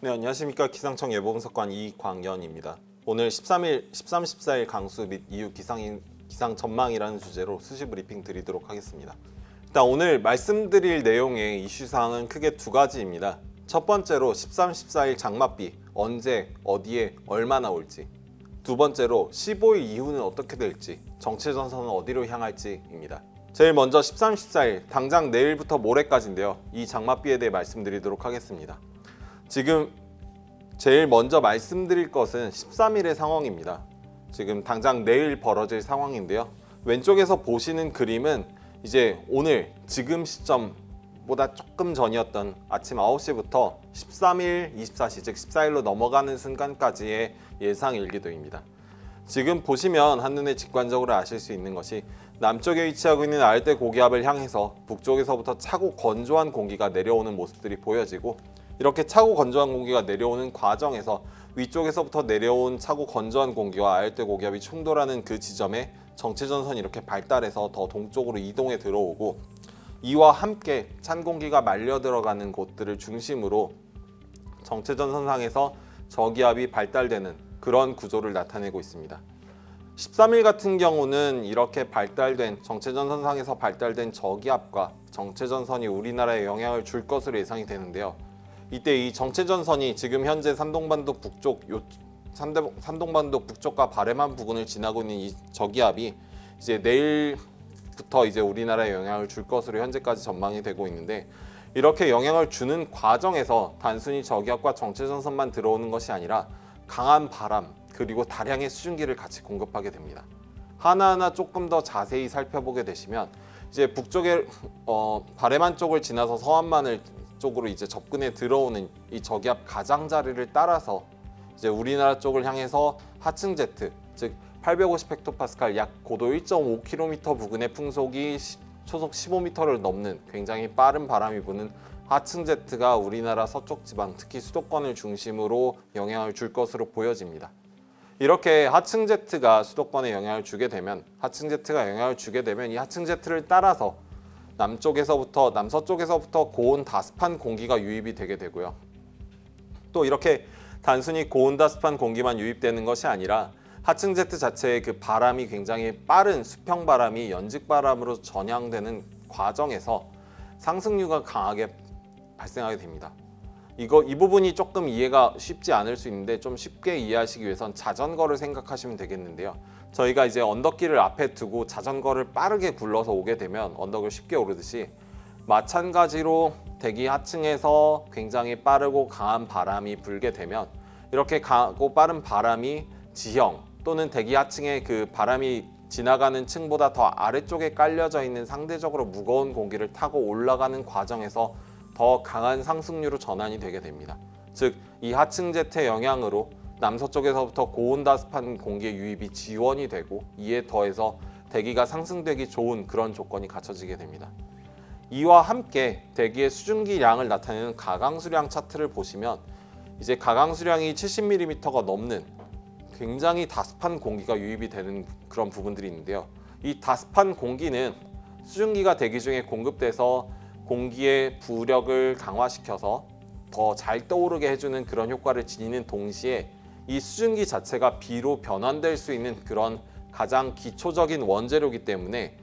네, 안녕하십니까. 기상청 예보분석관 이광연입니다. 오늘 13일, 13, 14일 강수 및 이후 기상 전망이라는 주제로 수시 브리핑 드리도록 하겠습니다. 일단 오늘 말씀드릴 내용의 이슈사항은 크게 두 가지입니다. 첫 번째로 13, 14일 장맛비 언제, 어디에, 얼마나 올지, 두 번째로 15일 이후는 어떻게 될지, 정체 전선은 어디로 향할지입니다. 제일 먼저 13, 14일, 당장 내일부터 모레까지인데요. 이 장맛비에 대해 말씀드리도록 하겠습니다. 지금 제일 먼저 말씀드릴 것은 13일의 상황입니다. 지금 당장 내일 벌어질 상황인데요. 왼쪽에서 보시는 그림은 이제 오늘 지금 시점보다 조금 전이었던 아침 9시부터 13일, 24시 즉 14일로 넘어가는 순간까지의 예상 일기도입니다. 지금 보시면 한눈에 직관적으로 아실 수 있는 것이 남쪽에 위치하고 있는 아열대 고기압을 향해서 북쪽에서부터 차고 건조한 공기가 내려오는 모습들이 보여지고, 이렇게 차고 건조한 공기가 내려오는 과정에서 위쪽에서부터 내려온 차고 건조한 공기와 아열대 고기압이 충돌하는 그 지점에 정체전선이 이렇게 발달해서 더 동쪽으로 이동해 들어오고, 이와 함께 찬 공기가 말려 들어가는 곳들을 중심으로 정체전선상에서 저기압이 발달되는 그런 구조를 나타내고 있습니다. 13일 같은 경우는 이렇게 발달된 정체전선상에서 발달된 저기압과 정체전선이 우리나라에 영향을 줄 것으로 예상이 되는데요. 이때 이 정체전선이 지금 현재 산동반도 북쪽과 바레만 부근을 지나고 있는 이 저기압이 이제 내일부터 이제 우리나라에 영향을 줄 것으로 현재까지 전망이 되고 있는데, 이렇게 영향을 주는 과정에서 단순히 저기압과 정체전선만 들어오는 것이 아니라 강한 바람 그리고 다량의 수증기를 같이 공급하게 됩니다. 하나하나 조금 더 자세히 살펴보게 되시면 이제 북쪽의 바레만 쪽을 지나서 서한만을 쪽으로 이제 접근해 들어오는 이 저기압 가장자리를 따라서 이제 우리나라 쪽을 향해서 하층 제트, 즉 850헥토파스칼 약 고도 1.5km 부근의 풍속이 초속 15m를 넘는 굉장히 빠른 바람이 부는 하층 제트가 우리나라 서쪽 지방, 특히 수도권을 중심으로 영향을 줄 것으로 보여집니다. 이렇게 하층 제트가 수도권에 영향을 주게 되면 이 하층 제트를 따라서 남서쪽에서부터 고온 다습한 공기가 유입이 되게 되고요. 또 이렇게 단순히 고온 다습한 공기만 유입되는 것이 아니라 하층 제트 자체의 그 바람이 굉장히 빠른 수평 바람이 연직 바람으로 전향되는 과정에서 상승류가 강하게 발생하게 됩니다. 이 부분이 조금 이해가 쉽지 않을 수 있는데 좀 쉽게 이해하시기 위해선 자전거를 생각하시면 되겠는데요. 저희가 이제 언덕길을 앞에 두고 자전거를 빠르게 굴러서 오게 되면 언덕을 쉽게 오르듯이, 마찬가지로 대기 하층에서 굉장히 빠르고 강한 바람이 불게 되면 이렇게 강하고 빠른 바람이 지형 또는 대기 하층의 그 바람이 지나가는 층보다 더 아래쪽에 깔려져 있는 상대적으로 무거운 공기를 타고 올라가는 과정에서 더 강한 상승류로 전환이 되게 됩니다. 즉, 이 하층 제트의 영향으로 남서쪽에서부터 고온 다습한 공기의 유입이 지원이 되고, 이에 더해서 대기가 상승되기 좋은 그런 조건이 갖춰지게 됩니다. 이와 함께 대기의 수증기량을 나타내는 가강수량 차트를 보시면 이제 가강수량이 70mm가 넘는 굉장히 다습한 공기가 유입이 되는 그런 부분들이 있는데요. 이 다습한 공기는 수증기가 대기 중에 공급돼서 공기의 부력을 강화시켜서 더 잘 떠오르게 해주는 그런 효과를 지니는 동시에 이 수증기 자체가 비로 변환될 수 있는 그런 가장 기초적인 원재료이기 때문에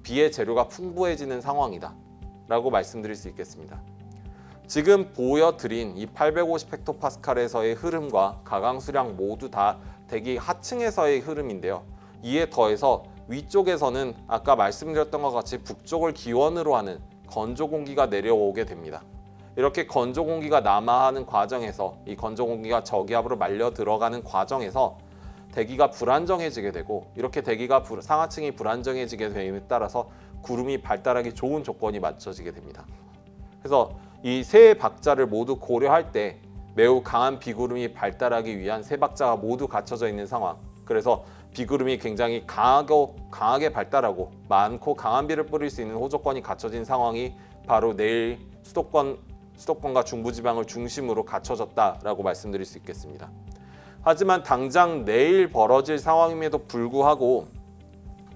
비의 재료가 풍부해지는 상황이다 라고 말씀드릴 수 있겠습니다. 지금 보여드린 이 850헥토파스칼에서의 흐름과 가강수량 모두 다 대기 하층에서의 흐름인데요. 이에 더해서 위쪽에서는 아까 말씀드렸던 것 같이 북쪽을 기원으로 하는 건조 공기가 내려오게 됩니다. 이렇게 건조 공기가 남하하는 과정에서 이 건조 공기가 저기압으로 말려 들어가는 과정에서 대기가 불안정해지게 되고, 이렇게 대기가 상하층이 불안정해지게 됨에 따라서 구름이 발달하기 좋은 조건이 맞춰지게 됩니다. 그래서 이 세 박자를 모두 고려할 때 매우 강한 비구름이 발달하기 위한 세 박자가 모두 갖춰져 있는 상황, 그래서 비구름이 굉장히 강하게 발달하고 많고 강한 비를 뿌릴 수 있는 호조건이 갖춰진 상황이 바로 내일 수도권과 중부지방을 중심으로 갖춰졌다라고 말씀드릴 수 있겠습니다. 하지만 당장 내일 벌어질 상황임에도 불구하고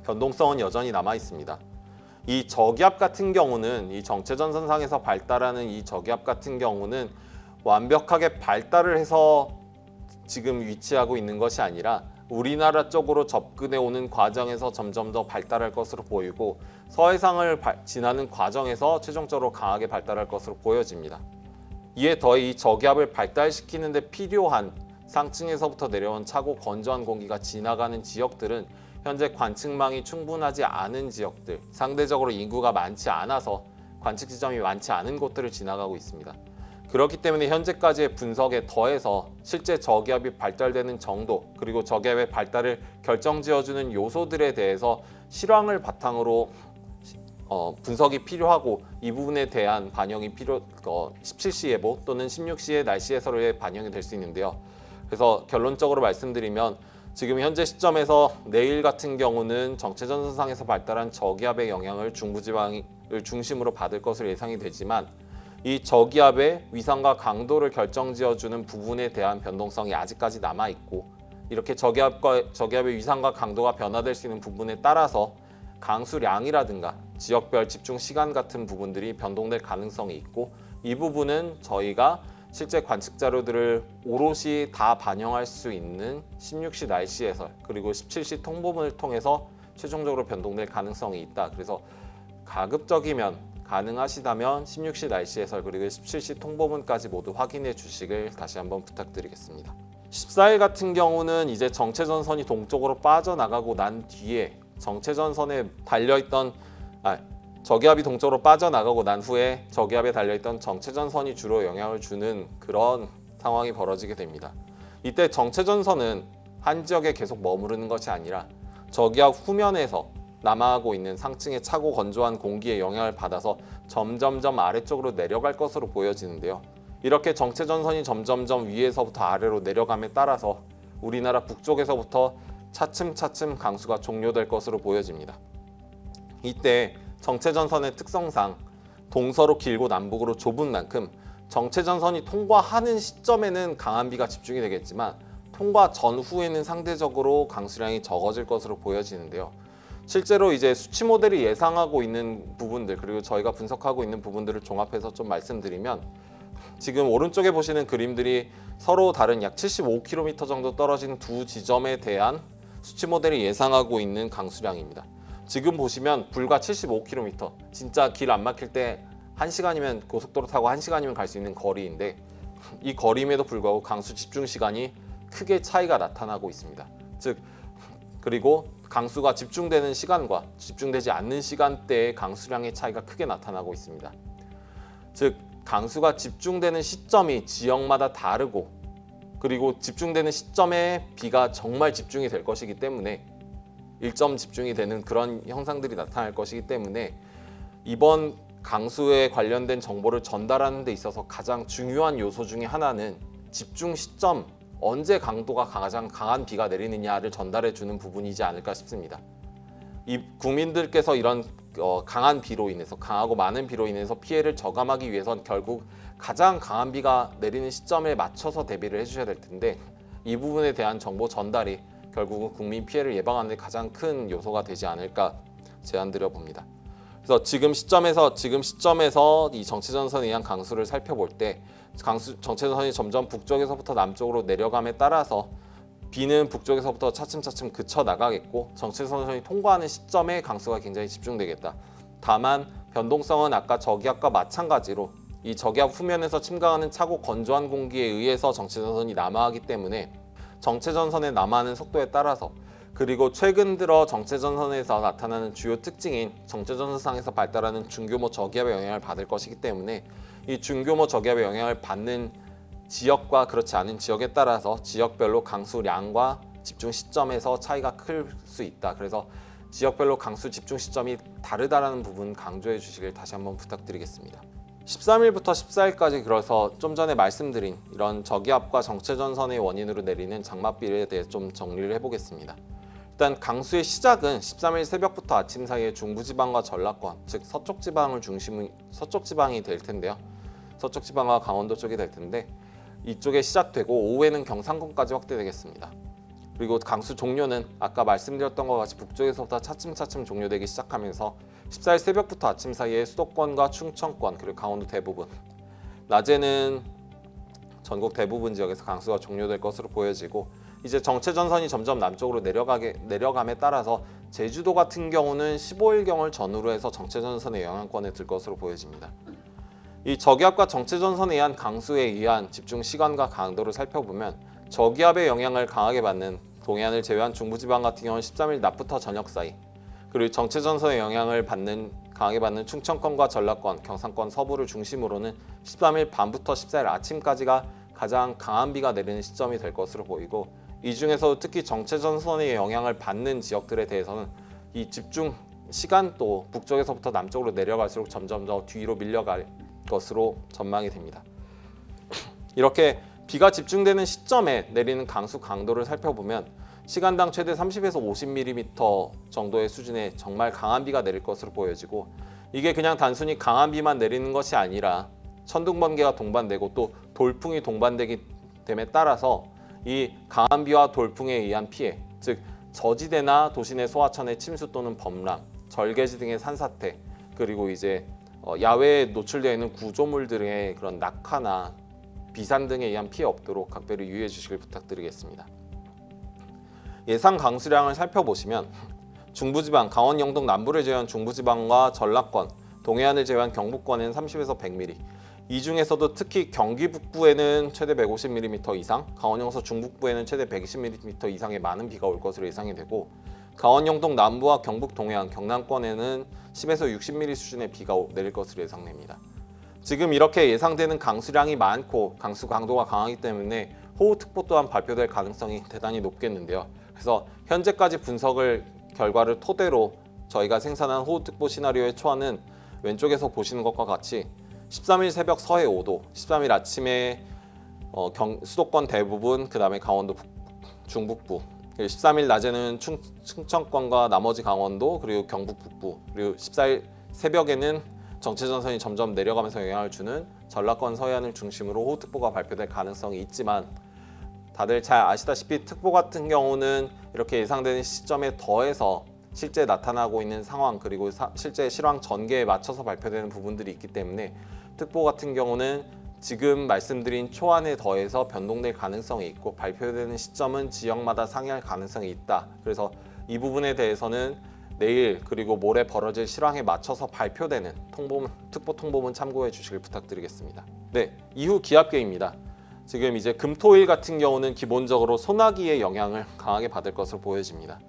변동성은 여전히 남아 있습니다. 이 저기압 같은 경우는, 이 정체전선상에서 발달하는 이 저기압 같은 경우는 완벽하게 발달을 해서 지금 위치하고 있는 것이 아니라 우리나라 쪽으로 접근해 오는 과정에서 점점 더 발달할 것으로 보이고 서해상을 지나는 과정에서 최종적으로 강하게 발달할 것으로 보여집니다. 이에 더해 이 저기압을 발달시키는 데 필요한 상층에서부터 내려온 차고 건조한 공기가 지나가는 지역들은 현재 관측망이 충분하지 않은 지역들, 상대적으로 인구가 많지 않아서 관측 지점이 많지 않은 곳들을 지나가고 있습니다. 그렇기 때문에 현재까지의 분석에 더해서 실제 저기압이 발달되는 정도, 그리고 저기압의 발달을 결정지어주는 요소들에 대해서 실황을 바탕으로 분석이 필요하고, 이 부분에 대한 반영이 17시 예보 또는 16시의 날씨 해설에 반영이 될 수 있는데요. 그래서 결론적으로 말씀드리면 지금 현재 시점에서 내일 같은 경우는 정체전선상에서 발달한 저기압의 영향을 중부지방을 중심으로 받을 것으로 예상이 되지만, 이 저기압의 위상과 강도를 결정지어주는 부분에 대한 변동성이 아직까지 남아있고, 이렇게 저기압의 위상과 강도가 변화될 수 있는 부분에 따라서 강수량이라든가 지역별 집중 시간 같은 부분들이 변동될 가능성이 있고, 이 부분은 저희가 실제 관측 자료들을 오롯이 다 반영할 수 있는 16시 날씨 해설 그리고 17시 통보문을 통해서 최종적으로 변동될 가능성이 있다. 그래서 가급적이면 가능하시다면 16시 날씨 해설 그리고 17시 통보문까지 모두 확인해 주시길 다시 한번 부탁드리겠습니다. 14일 같은 경우는 이제 정체전선이 동쪽으로 빠져나가고 난 뒤에 정체전선에 달려있던 저기압이 동쪽으로 빠져나가고 난 후에 저기압에 달려있던 정체전선이 주로 영향을 주는 그런 상황이 벌어지게 됩니다. 이때 정체전선은 한 지역에 계속 머무르는 것이 아니라 저기압 후면에서 남하하고 있는 상층의 차고 건조한 공기의 영향을 받아서 점점점 아래쪽으로 내려갈 것으로 보여지는데요. 이렇게 정체전선이 점점점 위에서부터 아래로 내려감에 따라서 우리나라 북쪽에서부터 차츰차츰 강수가 종료될 것으로 보여집니다. 이때 정체전선의 특성상 동서로 길고 남북으로 좁은 만큼 정체전선이 통과하는 시점에는 강한 비가 집중이 되겠지만 통과 전후에는 상대적으로 강수량이 적어질 것으로 보여지는데요. 실제로 이제 수치 모델이 예상하고 있는 부분들 그리고 저희가 분석하고 있는 부분들을 종합해서 좀 말씀드리면, 지금 오른쪽에 보시는 그림들이 서로 다른 약 75km 정도 떨어진 두 지점에 대한 수치 모델이 예상하고 있는 강수량입니다. 지금 보시면 불과 75km, 진짜 길 안 막힐 때 1시간이면 고속도로 타고 1시간이면 갈 수 있는 거리인데, 이 거리임에도 불구하고 강수 집중 시간이 크게 차이가 나타나고 있습니다. 그리고 강수가 집중되는 시간과 집중되지 않는 시간대의 강수량의 차이가 크게 나타나고 있습니다. 즉 강수가 집중되는 시점이 지역마다 다르고, 그리고 집중되는 시점에 비가 정말 집중이 될 것이기 때문에 일점 집중이 되는 그런 형상들이 나타날 것이기 때문에 이번 강수에 관련된 정보를 전달하는 데 있어서 가장 중요한 요소 중에 하나는 집중 시점, 언제 강도가 가장 강한 비가 내리느냐를 전달해 주는 부분이지 않을까 싶습니다. 이 국민들께서 이런 강한 비로 인해서, 강하고 많은 비로 인해서 피해를 저감하기 위해선 결국 가장 강한 비가 내리는 시점에 맞춰서 대비를 해주셔야 될 텐데, 이 부분에 대한 정보 전달이 결국은 국민 피해를 예방하는 데 가장 큰 요소가 되지 않을까 제안드려 봅니다. 그래서 지금 시점에서 이 정체전선에 의한 강수를 살펴볼 때 정체전선이 점점 북쪽에서부터 남쪽으로 내려감에 따라서 비는 북쪽에서부터 차츰차츰 그쳐 나가겠고, 정체전선이 통과하는 시점에 강수가 굉장히 집중되겠다. 다만 변동성은 아까 저기압과 마찬가지로 이 저기압 후면에서 침강하는 차고 건조한 공기에 의해서 정체전선이 남하하기 때문에 정체전선의 남하하는 속도에 따라서, 그리고 최근 들어 정체전선에서 나타나는 주요 특징인 정체전선상에서 발달하는 중규모 저기압의 영향을 받을 것이기 때문에 이 중규모 저기압의 영향을 받는 지역과 그렇지 않은 지역에 따라서 지역별로 강수량과 집중 시점에서 차이가 클 수 있다. 그래서 지역별로 강수 집중 시점이 다르다라는 부분 강조해 주시길 다시 한번 부탁드리겠습니다. 13일부터 14일까지 그래서 좀 전에 말씀드린 이런 저기압과 정체전선의 원인으로 내리는 장맛비에 대해 좀 정리를 해보겠습니다. 일단 강수의 시작은 13일 새벽부터 아침 사이에 중부지방과 전라권, 즉 서쪽지방이 될 텐데요. 서쪽지방과 강원도 쪽이 될 텐데, 이쪽에 시작되고 오후에는 경상권까지 확대되겠습니다. 그리고 강수 종료는 아까 말씀드렸던 것 같이 북쪽에서부터 차츰차츰 종료되기 시작하면서 14일 새벽부터 아침 사이에 수도권과 충청권 그리고 강원도 대부분, 낮에는 전국 대부분 지역에서 강수가 종료될 것으로 보여지고 이제 정체전선이 점점 남쪽으로 내려감에 따라서 제주도 같은 경우는 15일경을 전후로 해서 정체전선의 영향권에 들 것으로 보여집니다. 이 저기압과 정체전선에 의한 강수에 의한 집중 시간과 강도를 살펴보면 저기압의 영향을 강하게 받는 동해안을 제외한 중부지방 같은 경우는 13일 낮부터 저녁 사이, 그리고 정체전선의 영향을 강하게 받는 충청권과 전라권, 경상권 서부를 중심으로는 13일 밤부터 14일 아침까지가 가장 강한 비가 내리는 시점이 될 것으로 보이고, 이 중에서도 특히 정체전선의 영향을 받는 지역들에 대해서는 이 집중 시간도 북쪽에서부터 남쪽으로 내려갈수록 점점 더 뒤로 밀려갈 것으로 전망이 됩니다. 이렇게 비가 집중되는 시점에 내리는 강수 강도를 살펴보면 시간당 최대 30에서 50mm 정도의 수준의 정말 강한 비가 내릴 것으로 보여지고, 이게 그냥 단순히 강한 비만 내리는 것이 아니라 천둥번개가 동반되고 또 돌풍이 동반되기 됨에 따라서 이 강한 비와 돌풍에 의한 피해, 즉 저지대나 도시 내 소하천의 침수 또는 범람, 절개지 등의 산사태, 그리고 이제 야외에 노출되어 있는 구조물들의 그런 낙하나 비산 등에 의한 피해 없도록 각별히 유의해 주시길 부탁드리겠습니다. 예상 강수량을 살펴보시면 중부지방, 강원 영동 남부를 제외한 중부지방과 전라권, 동해안을 제외한 경북권에는 30에서 100mm, 이 중에서도 특히 경기 북부에는 최대 150mm 이상, 강원 영서 중북부에는 최대 120mm 이상의 많은 비가 올 것으로 예상이 되고, 강원 영동 남부와 경북 동해안, 경남권에는 10에서 60mm 수준의 비가 내릴 것으로 예상됩니다. 지금 이렇게 예상되는 강수량이 많고 강수 강도가 강하기 때문에 호우특보 또한 발표될 가능성이 대단히 높겠는데요. 그래서 현재까지 분석을 결과를 토대로 저희가 생산한 호우특보 시나리오의 초안은 왼쪽에서 보시는 것과 같이 13일 새벽 서해 5도, 13일 아침에 수도권 대부분, 그 다음에 강원도 중북부, 13일 낮에는 충청권과 나머지 강원도, 그리고 경북 북부, 그리고 14일 새벽에는 정체전선이 점점 내려가면서 영향을 주는 전라권 서해안을 중심으로 호우특보가 발표될 가능성이 있지만, 다들 잘 아시다시피 특보 같은 경우는 이렇게 예상되는 시점에 더해서 실제 나타나고 있는 상황, 그리고 실제 실황 전개에 맞춰서 발표되는 부분들이 있기 때문에 특보 같은 경우는 지금 말씀드린 초안에 더해서 변동될 가능성이 있고 발표되는 시점은 지역마다 상이할 가능성이 있다. 그래서 이 부분에 대해서는 내일 그리고 모레 벌어질 실황에 맞춰서 발표되는 특보 통보문 참고해 주시길 부탁드리겠습니다. 네, 이후 기압계입니다. 지금 이제 금토일 같은 경우는 기본적으로 소나기의 영향을 강하게 받을 것으로 보여집니다.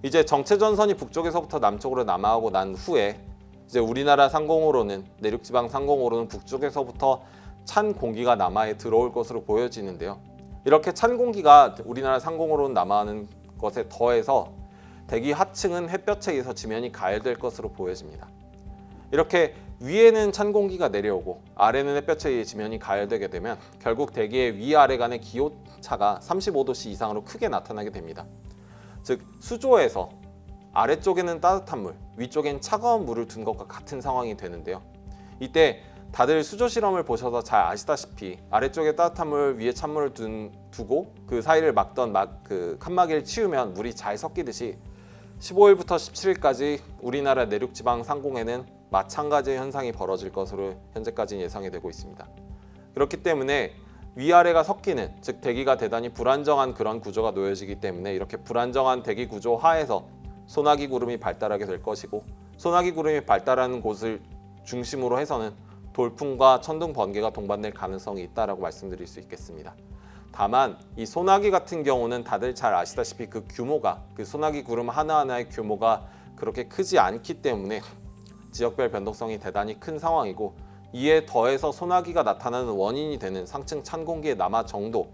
이제 정체전선이 북쪽에서부터 남쪽으로 남하하고 난 후에 이제 우리나라 상공으로는, 내륙지방 상공으로는 북쪽에서부터 찬 공기가 남하에 들어올 것으로 보여지는데요. 이렇게 찬 공기가 우리나라 상공으로는 남하하는 것에 더해서 대기 하층은 햇볕에 의해서 지면이 가열될 것으로 보여집니다. 이렇게 위에는 찬 공기가 내려오고 아래는 햇볕에 의해 지면이 가열되게 되면 결국 대기의 위아래 간의 기온차가 35도씨 이상으로 크게 나타나게 됩니다. 즉 수조에서 아래쪽에는 따뜻한 물, 위쪽엔 차가운 물을 둔 것과 같은 상황이 되는데요. 이때 다들 수조 실험을 보셔서 잘 아시다시피 아래쪽에 따뜻한 물, 위에 찬물을 두고 그 사이를 막던 그 칸막이를 치우면 물이 잘 섞이듯이 15일부터 17일까지 우리나라 내륙지방 상공에는 마찬가지의 현상이 벌어질 것으로 현재까지 예상이 되고 있습니다. 그렇기 때문에 위아래가 섞이는, 즉 대기가 대단히 불안정한 그런 구조가 놓여지기 때문에 이렇게 불안정한 대기 구조 하에서 소나기 구름이 발달하게 될 것이고, 소나기 구름이 발달하는 곳을 중심으로 해서는 돌풍과 천둥 번개가 동반될 가능성이 있다라고 말씀드릴 수 있겠습니다. 다만 이 소나기 같은 경우는 다들 잘 아시다시피 그 규모가, 그 소나기 구름 하나하나의 규모가 그렇게 크지 않기 때문에 지역별 변동성이 대단히 큰 상황이고, 이에 더해서 소나기가 나타나는 원인이 되는 상층 찬 공기의 남하 정도,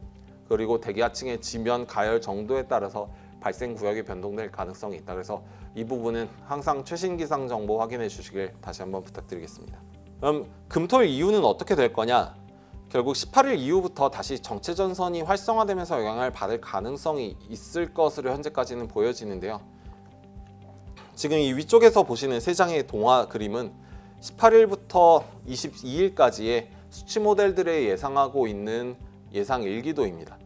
그리고 대기 하층의 지면 가열 정도에 따라서 발생 구역이 변동될 가능성이 있다. 그래서 이 부분은 항상 최신 기상 정보 확인해 주시길 다시 한번 부탁드리겠습니다. 그럼 금토일 이후는 어떻게 될 거냐? 결국 18일 이후부터 다시 정체전선이 활성화되면서 영향을 받을 가능성이 있을 것으로 현재까지는 보여지는데요. 지금 이 위쪽에서 보시는 세 장의 동화 그림은 18일부터 22일까지의 수치 모델들에 예상하고 있는 예상 일기도입니다.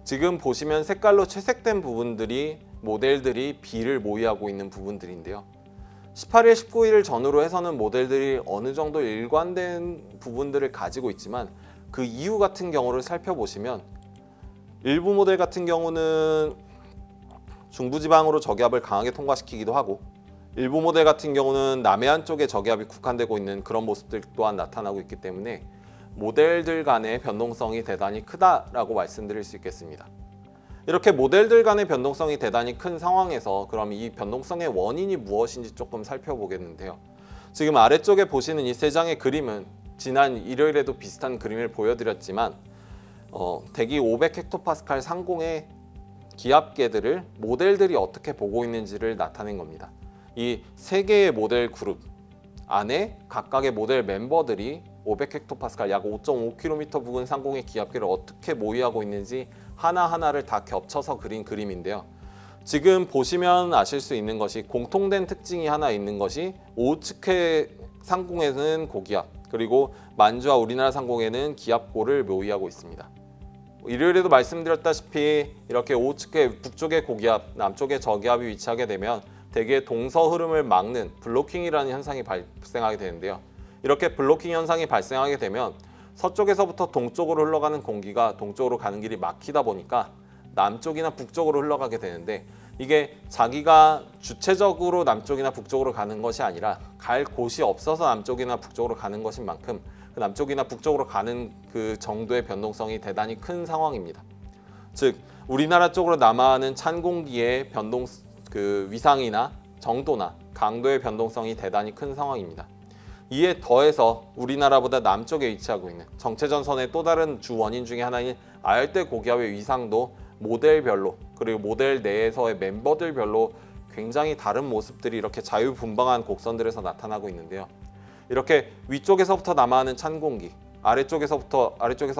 지금 보시면 색깔로 채색된 부분들이 모델들이 비를 모의하고 있는 부분들인데요. 18일, 19일을 전후로 해서는 모델들이 어느 정도 일관된 부분들을 가지고 있지만 그 이유 같은 경우를 살펴보시면 일부 모델 같은 경우는 중부지방으로 저기압을 강하게 통과시키기도 하고 일부 모델 같은 경우는 남해안 쪽에 저기압이 국한되고 있는 그런 모습들 또한 나타나고 있기 때문에 모델들 간의 변동성이 대단히 크다라고 말씀드릴 수 있겠습니다. 이렇게 모델들 간의 변동성이 대단히 큰 상황에서 그럼 이 변동성의 원인이 무엇인지 조금 살펴보겠는데요. 지금 아래쪽에 보시는 이 세 장의 그림은 지난 일요일에도 비슷한 그림을 보여드렸지만 대기 500헥토파스칼 상공의 기압계들을 모델들이 어떻게 보고 있는지를 나타낸 겁니다. 이 세 개의 모델 그룹 안에 각각의 모델 멤버들이 500헥토파스칼 약 5.5km 부근 상공의 기압계를 어떻게 모의하고 있는지 하나하나를 다 겹쳐서 그린 그림인데요. 지금 보시면 아실 수 있는 것이 공통된 특징이 하나 있는 것이 오후츠케 상공에는 고기압, 그리고 만주와 우리나라 상공에는 기압고를 모의하고 있습니다. 일요일에도 말씀드렸다시피 이렇게 오후츠케 북쪽의 고기압, 남쪽의 저기압이 위치하게 되면 대개 동서 흐름을 막는 블로킹이라는 현상이 발생하게 되는데요. 이렇게 블로킹 현상이 발생하게 되면 서쪽에서부터 동쪽으로 흘러가는 공기가 동쪽으로 가는 길이 막히다 보니까 남쪽이나 북쪽으로 흘러가게 되는데 이게 자기가 주체적으로 남쪽이나 북쪽으로 가는 것이 아니라 갈 곳이 없어서 남쪽이나 북쪽으로 가는 것인 만큼 그 남쪽이나 북쪽으로 가는 그 정도의 변동성이 대단히 큰 상황입니다. 즉 우리나라 쪽으로 남하하는 찬 공기의 변동 그 위상이나 정도나 강도의 변동성이 대단히 큰 상황입니다. 이에 더해서 우리나라보다 남쪽에 위치하고 있는 정체전선의 또 다른 주 원인 중에 하나인 아열대 고기압의 위상도 모델별로 그리고 모델 내에서의 멤버들별로 굉장히 다른 모습들이 이렇게 자유분방한 곡선들에서 나타나고 있는데요. 이렇게 위쪽에서부터 남하하는 찬 공기, 아래쪽에서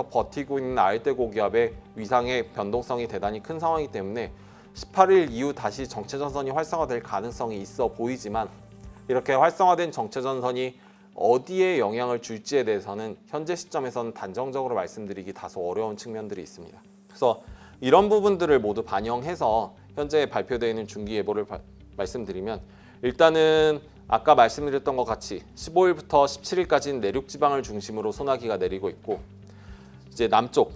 버티고 있는 아열대 고기압의 위상의 변동성이 대단히 큰 상황이기 때문에 18일 이후 다시 정체전선이 활성화될 가능성이 있어 보이지만 이렇게 활성화된 정체전선이 어디에 영향을 줄지에 대해서는 현재 시점에서는 단정적으로 말씀드리기 다소 어려운 측면들이 있습니다. 그래서 이런 부분들을 모두 반영해서 현재 발표되어 있는 중기예보를 말씀드리면 일단은 아까 말씀드렸던 것 같이 15일부터 17일까지는 내륙지방을 중심으로 소나기가 내리고 있고 이제 남쪽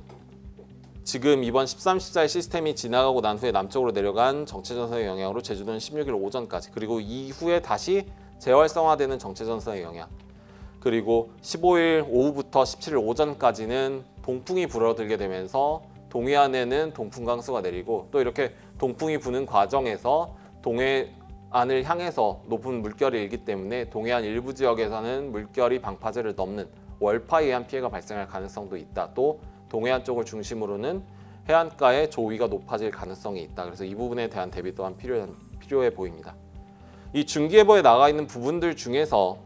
지금 이번 13, 14일 시스템이 지나가고 난 후에 남쪽으로 내려간 정체전선의 영향으로 제주도는 16일 오전까지 그리고 이후에 다시 재활성화되는 정체전선의 영향 그리고 15일 오후부터 17일 오전까지는 동풍이 불어들게 되면서 동해안에는 동풍 강수가 내리고 또 이렇게 동풍이 부는 과정에서 동해안을 향해서 높은 물결이 일기 때문에 동해안 일부 지역에서는 물결이 방파제를 넘는 월파에 의한 피해가 발생할 가능성도 있다. 또 동해안 쪽을 중심으로는 해안가의 조위가 높아질 가능성이 있다. 그래서 이 부분에 대한 대비 또한 필요해 보입니다. 이 중기예보에 나가 있는 부분들 중에서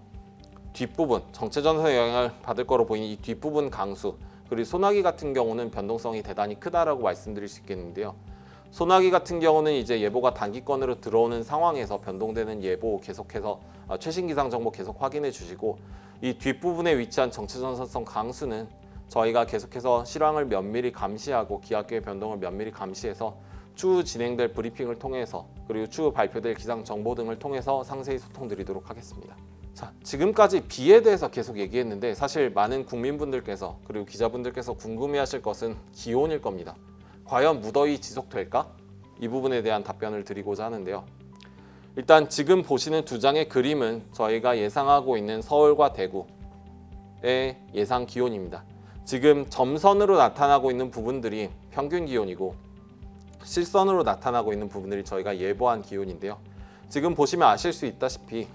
뒷부분, 정체전선의 영향을 받을 거로 보이는 이 뒷부분 강수 그리고 소나기 같은 경우는 변동성이 대단히 크다라고 말씀드릴 수 있겠는데요. 소나기 같은 경우는 이제 예보가 단기권으로 들어오는 상황에서 변동되는 예보 계속해서 최신 기상 정보 계속 확인해 주시고 이 뒷부분에 위치한 정체전선성 강수는 저희가 계속해서 실황을 면밀히 감시하고 기압계의 변동을 면밀히 감시해서 추후 진행될 브리핑을 통해서 그리고 추후 발표될 기상 정보 등을 통해서 상세히 소통드리도록 하겠습니다. 자, 지금까지 비에 대해서 계속 얘기했는데 사실 많은 국민분들께서 그리고 기자분들께서 궁금해하실 것은 기온일 겁니다. 과연 무더위 지속될까? 이 부분에 대한 답변을 드리고자 하는데요. 일단 지금 보시는 두 장의 그림은 저희가 예상하고 있는 서울과 대구의 예상 기온입니다. 지금 점선으로 나타나고 있는 부분들이 평균 기온이고 실선으로 나타나고 있는 부분들이 저희가 예보한 기온인데요. 지금 보시면 아실 수 있다시피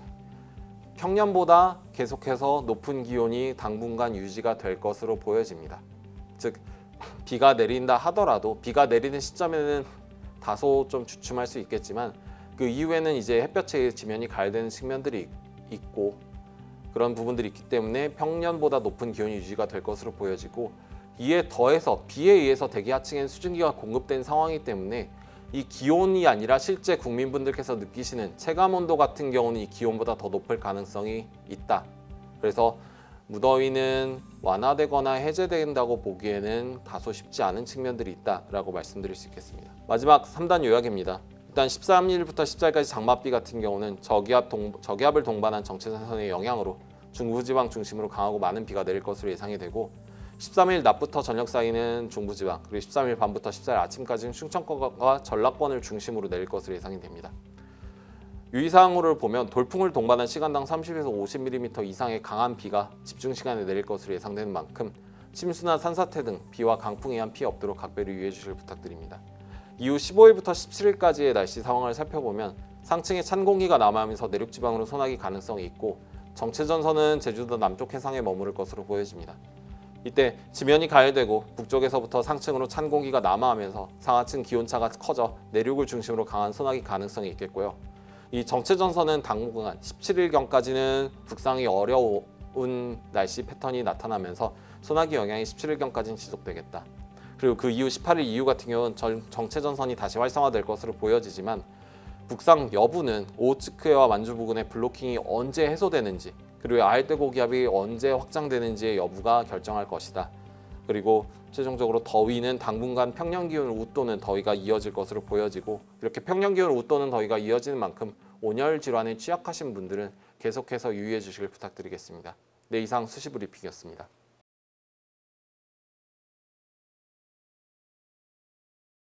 평년보다 계속해서 높은 기온이 당분간 유지가 될 것으로 보여집니다. 즉 비가 내린다 하더라도 비가 내리는 시점에는 다소 좀 주춤할 수 있겠지만 그 이후에는 이제 햇볕의 지면이 가열되는 측면들이 있고 그런 부분들이 있기 때문에 평년보다 높은 기온이 유지가 될 것으로 보여지고 이에 더해서 비에 의해서 대기 하층엔 수증기가 공급된 상황이기 때문에 이 기온이 아니라 실제 국민분들께서 느끼시는 체감온도 같은 경우는 이 기온보다 더 높을 가능성이 있다. 그래서 무더위는 완화되거나 해제된다고 보기에는 다소 쉽지 않은 측면들이 있다라고 말씀드릴 수 있겠습니다. 마지막 3단 요약입니다. 일단 13일부터 14일까지 장맛비 같은 경우는 저기압을 동반한 정체전선의 영향으로 중부지방 중심으로 강하고 많은 비가 내릴 것으로 예상이 되고 13일 낮부터 저녁 사이는 중부지방, 그리고 13일 밤부터 14일 아침까지는 충청권과 전라권을 중심으로 내릴 것으로 예상이 됩니다. 유의사항으로 보면 돌풍을 동반한 시간당 30에서 50mm 이상의 강한 비가 집중 시간에 내릴 것으로 예상되는 만큼 침수나 산사태 등 비와 강풍에 의한 피해 없도록 각별히 유의해 주시길 부탁드립니다. 이후 15일부터 17일까지의 날씨 상황을 살펴보면 상층에 찬 공기가 남하하면서 내륙 지방으로 소나기 가능성이 있고 정체전선은 제주도 남쪽 해상에 머무를 것으로 보여집니다. 이때 지면이 가열되고 북쪽에서부터 상층으로 찬 공기가 남하하면서 상하층 기온차가 커져 내륙을 중심으로 강한 소나기 가능성이 있겠고요. 이 정체전선은 당분간 17일경까지는 북상이 어려운 날씨 패턴이 나타나면서 소나기 영향이 17일경까지는 지속되겠다. 그리고 그 이후 18일 이후 같은 경우는 정체전선이 다시 활성화될 것으로 보여지지만 북상 여부는 오호츠크해와 만주 부근의 블로킹이 언제 해소되는지, 그리고 아열대 고기압이 언제 확장되는지의 여부가 결정할 것이다. 그리고 최종적으로 더위는 당분간 평년기온 웃도는 더위가 이어질 것으로 보여지고, 이렇게 평년기온 웃도는 더위가 이어지는 만큼 온열 질환에 취약하신 분들은 계속해서 유의해 주시길 부탁드리겠습니다. 네, 이상 수시브리핑이었습니다.